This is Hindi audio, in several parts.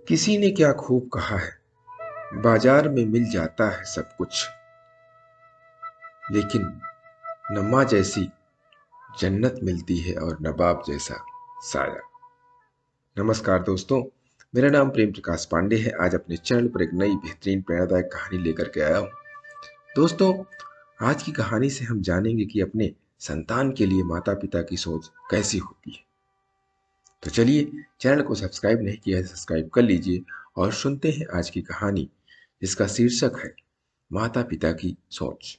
किसी ने क्या खूब कहा है, बाजार में मिल जाता है सब कुछ, लेकिन न माँ जैसी जन्नत मिलती है और नवाब जैसा साया। नमस्कार दोस्तों, मेरा नाम प्रेम प्रकाश पांडे है। आज अपने चैनल पर एक नई बेहतरीन प्रेरणादायक कहानी लेकर के आया हूँ। दोस्तों, आज की कहानी से हम जानेंगे कि अपने संतान के लिए माता पिता की सोच कैसी होती है। तो चलिए, चैनल को सब्सक्राइब नहीं किया है सब्सक्राइब कर लीजिए और सुनते हैं आज की कहानी, जिसका शीर्षक है माता पिता की सोच।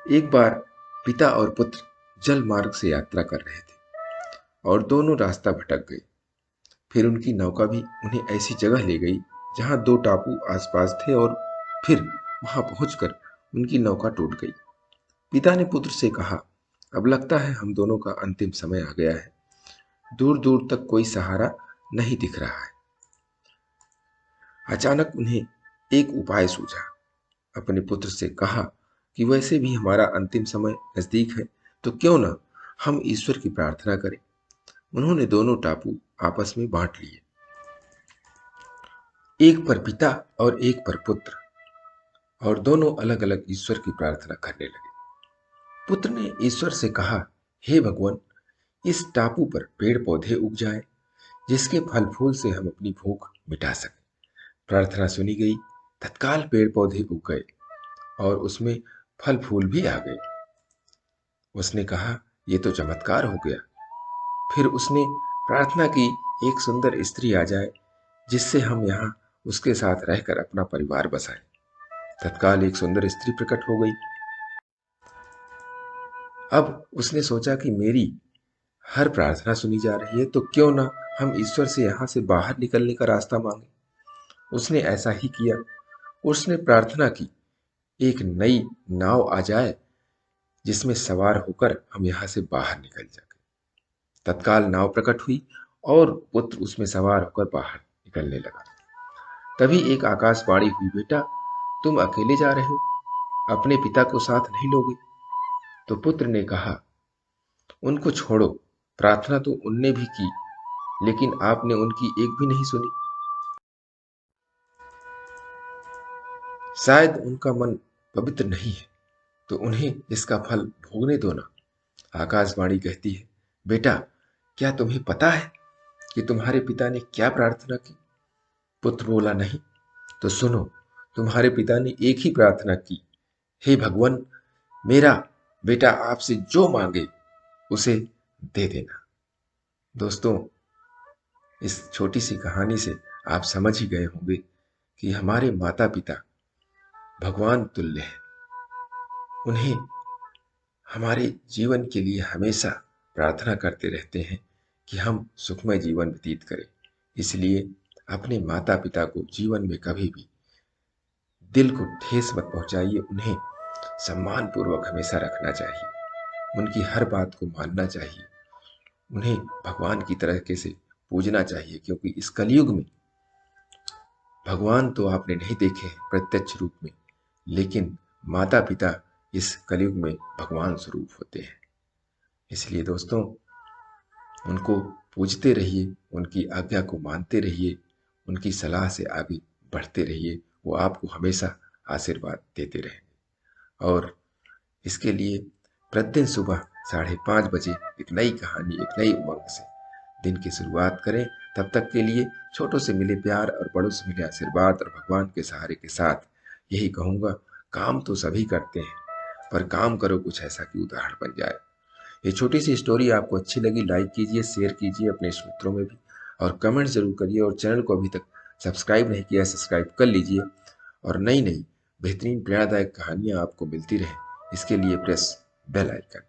एक बार पिता और पुत्र जल मार्ग से यात्रा कर रहे थे और दोनों रास्ता भटक गए। फिर उनकी नौका भी उन्हें ऐसी जगह ले गई जहां दो टापू आसपास थे और फिर वहां पहुंचकर उनकी नौका टूट गई। पिता ने पुत्र से कहा, अब लगता है हम दोनों का अंतिम समय आ गया है। दूर दूर तक कोई सहारा नहीं दिख रहा है। अचानक उन्हें एक उपाय सूझा। अपने पुत्र से कहा कि वैसे भी हमारा अंतिम समय नजदीक है, तो क्यों ना हम ईश्वर की प्रार्थना करें। उन्होंने दोनों टापू आपस में बांट लिए, एक पर पिता और एक पर पुत्र, और दोनों अलग अलग ईश्वर की प्रार्थना करने लगे। पुत्र ने ईश्वर से कहा, हे भगवान, इस टापू पर पेड़ पौधे उग जाए जिसके फल फूल से हम अपनी भूख मिटा सकें। प्रार्थना सुनी गई। तत्काल पेड़ पौधे उग गए और उसमें फल फूल भी आ गए। उसने कहा, ये तो चमत्कार हो गया। फिर उसने प्रार्थना की, एक सुंदर स्त्री आ जाए जिससे हम यहाँ उसके साथ रहकर अपना परिवार बसाएं। तत्काल एक सुंदर स्त्री प्रकट हो गई। अब उसने सोचा कि मेरी हर प्रार्थना सुनी जा रही है, तो क्यों ना हम ईश्वर से यहाँ से बाहर निकलने का रास्ता मांगे। उसने ऐसा ही किया। उसने प्रार्थना की, एक नई नाव आ जाए जिसमें सवार होकर हम यहाँ से बाहर निकल सके। तत्काल नाव प्रकट हुई और पुत्र उसमें सवार होकर बाहर निकलने लगा। तभी एक आकाशवाणी हुई, बेटा, तुम अकेले जा रहे हो, अपने पिता को साथ नहीं लोगे। तो पुत्र ने कहा, उनको छोड़ो, प्रार्थना तो उनने भी की, लेकिन आपने उनकी एक भी नहीं सुनी। शायद उनका मन पवित्र नहीं है, तो उन्हें इसका फल भोगने दो ना। आकाशवाणी कहती है, बेटा, क्या तुम्हें पता है कि तुम्हारे पिता ने क्या प्रार्थना की। पुत्र बोला, नहीं। तो सुनो, तुम्हारे पिता ने एक ही प्रार्थना की, हे भगवान, मेरा बेटा आपसे जो मांगे उसे दे देना। दोस्तों, इस छोटी सी कहानी से आप समझ ही गए होंगे कि हमारे माता पिता भगवान तुल्य हैं। उन्हें हमारे जीवन के लिए हमेशा प्रार्थना करते रहते हैं कि हम सुखमय जीवन व्यतीत करें। इसलिए अपने माता पिता को जीवन में कभी भी दिल को ठेस मत पहुंचाइए। उन्हें सम्मान पूर्वक हमेशा रखना चाहिए। उनकी हर बात को मानना चाहिए। उन्हें भगवान की तरीके से पूजना चाहिए, क्योंकि इस कलयुग में भगवान तो आपने नहीं देखे हैं प्रत्यक्ष रूप में, लेकिन माता पिता इस कलयुग में भगवान स्वरूप होते हैं। इसलिए दोस्तों, उनको पूजते रहिए, उनकी आज्ञा को मानते रहिए, उनकी सलाह से आगे बढ़ते रहिए। वो आपको हमेशा आशीर्वाद देते रहेंगे। और इसके लिए प्रतिदिन सुबह 5:30 बजे एक नई कहानी, एक नई उमंग से दिन की शुरुआत करें। तब तक के लिए छोटों से मिले प्यार और बड़ों से मिले आशीर्वाद और भगवान के सहारे के साथ यही कहूँगा, काम तो सभी करते हैं, पर काम करो कुछ ऐसा कि उदाहरण बन जाए। ये छोटी सी स्टोरी आपको अच्छी लगी, लाइक कीजिए, शेयर कीजिए अपने मित्रों में भी, और कमेंट जरूर करिए। और चैनल को अभी तक सब्सक्राइब नहीं किया सब्सक्राइब कर लीजिए, और नई नई बेहतरीन प्रेरणादायक कहानियाँ आपको मिलती रहे, इसके लिए प्रेस बेल आइकन।